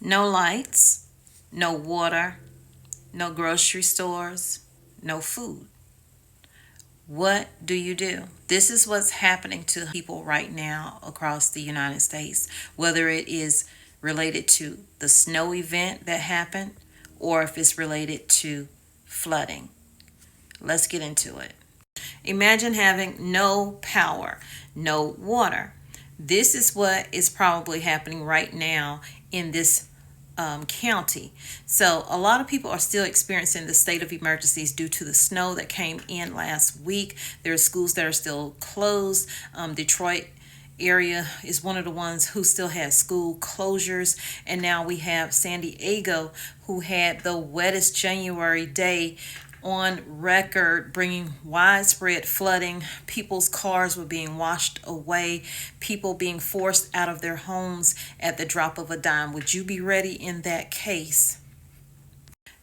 No lights, no water, no grocery stores, no food. What do you do? This is what's happening to people right now across the United States, whether it is related to the snow event that happened or if it's related to flooding. Let's get into it. Imagine having no power, no water. This is what is probably happening right now in this county. So, a lot of people are still experiencing the state of emergencies due to the snow that came in last week. There are schools that are still closed. Detroit area is one of the ones who still has school closures, and now we have San Diego, who had the wettest January day on record, bringing widespread flooding. People's cars were being washed away, people being forced out of their homes at the drop of a dime. Would you be ready in that case?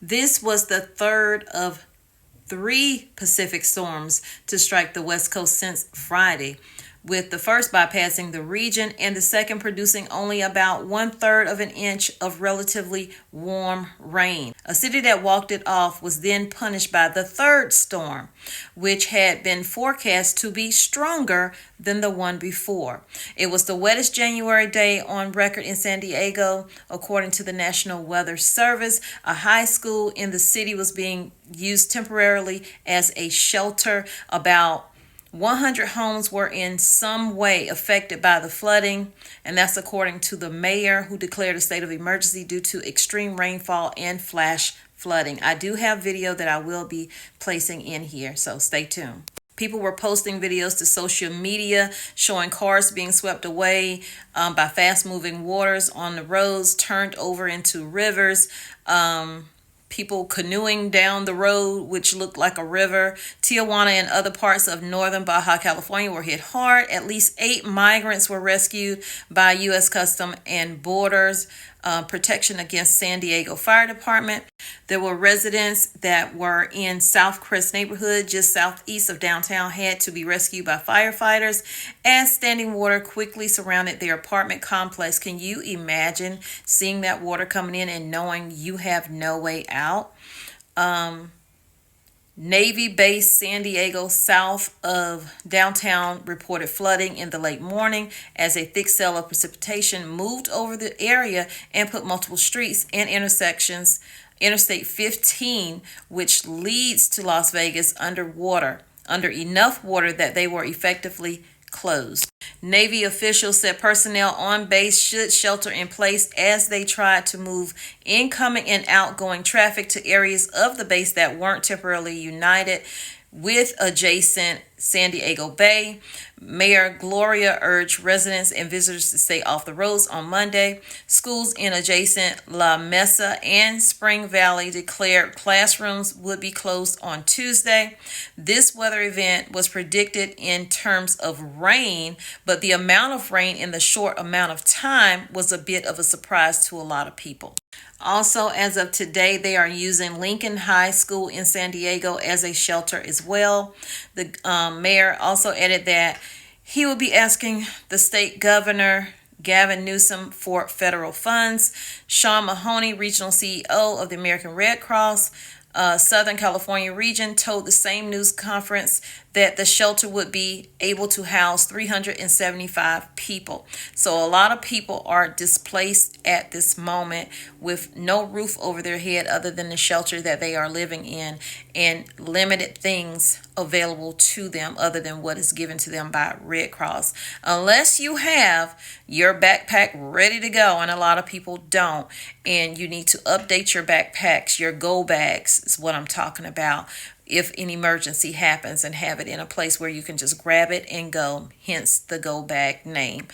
This was the third of three Pacific storms to strike the West Coast since Friday, with the first bypassing the region and the second producing only about 1/3 of an inch of relatively warm rain. A city that walked it off was then punished by the third storm, which had been forecast to be stronger than the one before. It was the wettest January day on record in San Diego, according to the National Weather Service. A high school in the city was being used temporarily as a shelter. About 100 homes were in some way affected by the flooding, and that's according to the mayor, who declared a state of emergency due to extreme rainfall and flash flooding. I do have video that I will be placing in here, so stay tuned. People were posting videos to social media showing cars being swept away by fast-moving waters on the roads, turned over into rivers. People canoeing down the road, which looked like a river. Tijuana and other parts of northern Baja California were hit hard. At least 8 migrants were rescued by U.S. Custom and Borders Protection against San Diego Fire Department. There were residents that were in South Crest neighborhood, just southeast of downtown, had to be rescued by firefighters as standing water quickly surrounded their apartment complex. Can you imagine seeing that water coming in and knowing you have no way out? Navy base San Diego, south of downtown, reported flooding in the late morning as a thick cell of precipitation moved over the area and put multiple streets and intersections, Interstate 15, which leads to Las Vegas, under enough water that they were effectively closed. Navy officials said personnel on base should shelter in place as they tried to move incoming and outgoing traffic to areas of the base that weren't temporarily united with adjacent San Diego Bay. Mayor Gloria urged residents and visitors to stay off the roads on Monday. Schools in adjacent La Mesa and Spring Valley declared classrooms would be closed on Tuesday. This weather event was predicted in terms of rain, but the amount of rain in the short amount of time was a bit of a surprise to a lot of people. Also, as of today, they are using Lincoln High School in San Diego as a shelter as well. The mayor also added that he will be asking the state governor, Gavin Newsom, for federal funds. Sean Mahoney, regional CEO of the American Red Cross Southern California region, told the same news conference that the shelter would be able to house 375 people. So a lot of people are displaced at this moment with no roof over their head other than the shelter that they are living in, and limited things available to them other than what is given to them by Red Cross. Unless you have your backpack ready to go, and a lot of people don't, and you need to update your backpacks, your go bags is what I'm talking about, if an emergency happens, and have it in a place where you can just grab it and go, hence the go bag name.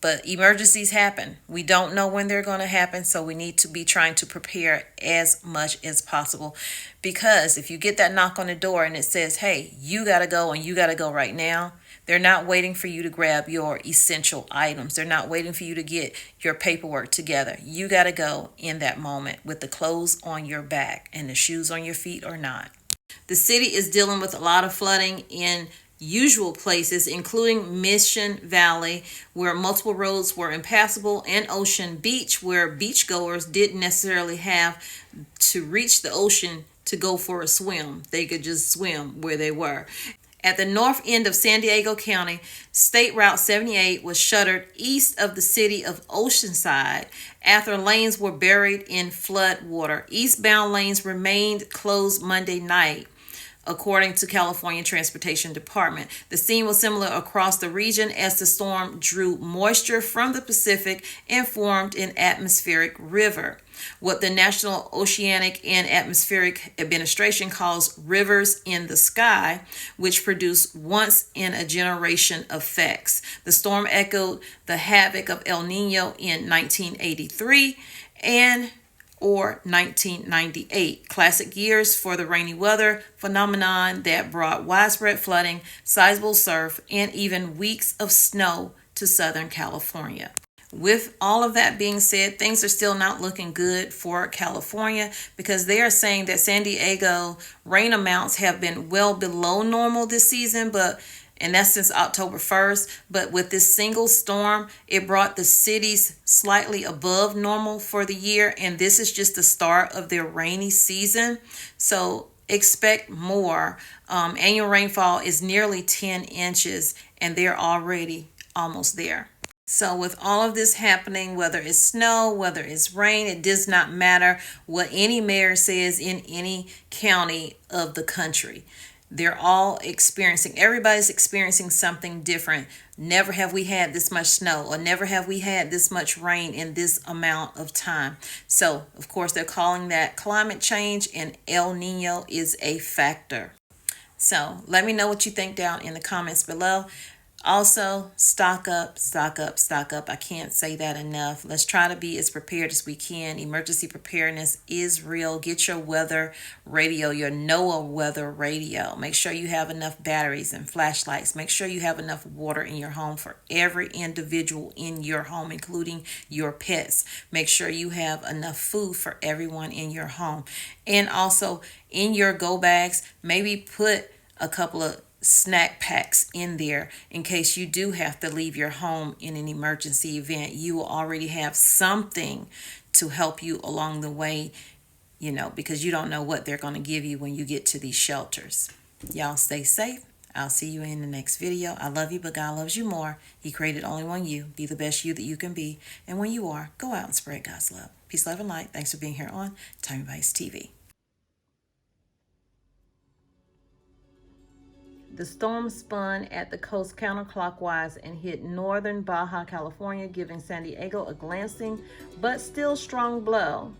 But emergencies happen. We don't know when they're going to happen, so we need to be trying to prepare as much as possible, because if you get that knock on the door and it says, hey, you got to go and you got to go right now, they're not waiting for you to grab your essential items. They're not waiting for you to get your paperwork together. You got to go in that moment with the clothes on your back and the shoes on your feet or not. The city is dealing with a lot of flooding in usual places, including Mission Valley, where multiple roads were impassable, and Ocean Beach, where beachgoers didn't necessarily have to reach the ocean to go for a swim. They could just swim where they were. At the north end of San Diego County, State Route 78 was shuttered east of the city of Oceanside after lanes were buried in flood water. Eastbound lanes remained closed Monday night, according to California Transportation Department. The scene was similar across the region as the storm drew moisture from the Pacific and formed an atmospheric river, what the National Oceanic and Atmospheric Administration calls rivers in the sky, which produce once-in-a-generation effects. The storm echoed the havoc of El Nino in 1983 and or 1998, classic years for the rainy weather phenomenon that brought widespread flooding, sizable surf, and even weeks of snow to Southern California. With all of that being said, things are still not looking good for California, because they are saying that San Diego rain amounts have been well below normal this season, and that's since October 1st. But with this single storm, it brought the cities slightly above normal for the year. And this is just the start of their rainy season. So expect more. Annual rainfall is nearly 10 inches, and they're already almost there. So with all of this happening, whether it's snow, whether it's rain, it does not matter what any mayor says in any county of the country. They're all everybody's experiencing something different. Never have we had this much snow, or never have we had this much rain in this amount of time. So, of course, they're calling that climate change, and El Nino is a factor. So, let me know what you think down in the comments below. Also, stock up, stock up, stock up. I can't say that enough. Let's try to be as prepared as we can. Emergency preparedness is real. Get your weather radio, your NOAA weather radio. Make sure you have enough batteries and flashlights. Make sure you have enough water in your home for every individual in your home, including your pets. Make sure you have enough food for everyone in your home. And also, in your go bags, maybe put a couple of snack packs in there in case you do have to leave your home in an emergency event. You will already have something to help you along the way, because you don't know what they're going to give you when you get to these shelters. Y'all stay safe. I'll see you in the next video. I love you, but God loves you more. He created only one you. Be the best you that you can be. And when you are, go out and spread God's love. Peace, love, and light. Thanks for being here on TOMMYBITESTV. The storm spun at the coast counterclockwise and hit northern Baja California, giving San Diego a glancing but still strong blow.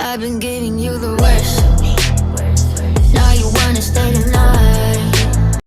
I've been giving you the worst. Now you wanna stay the night.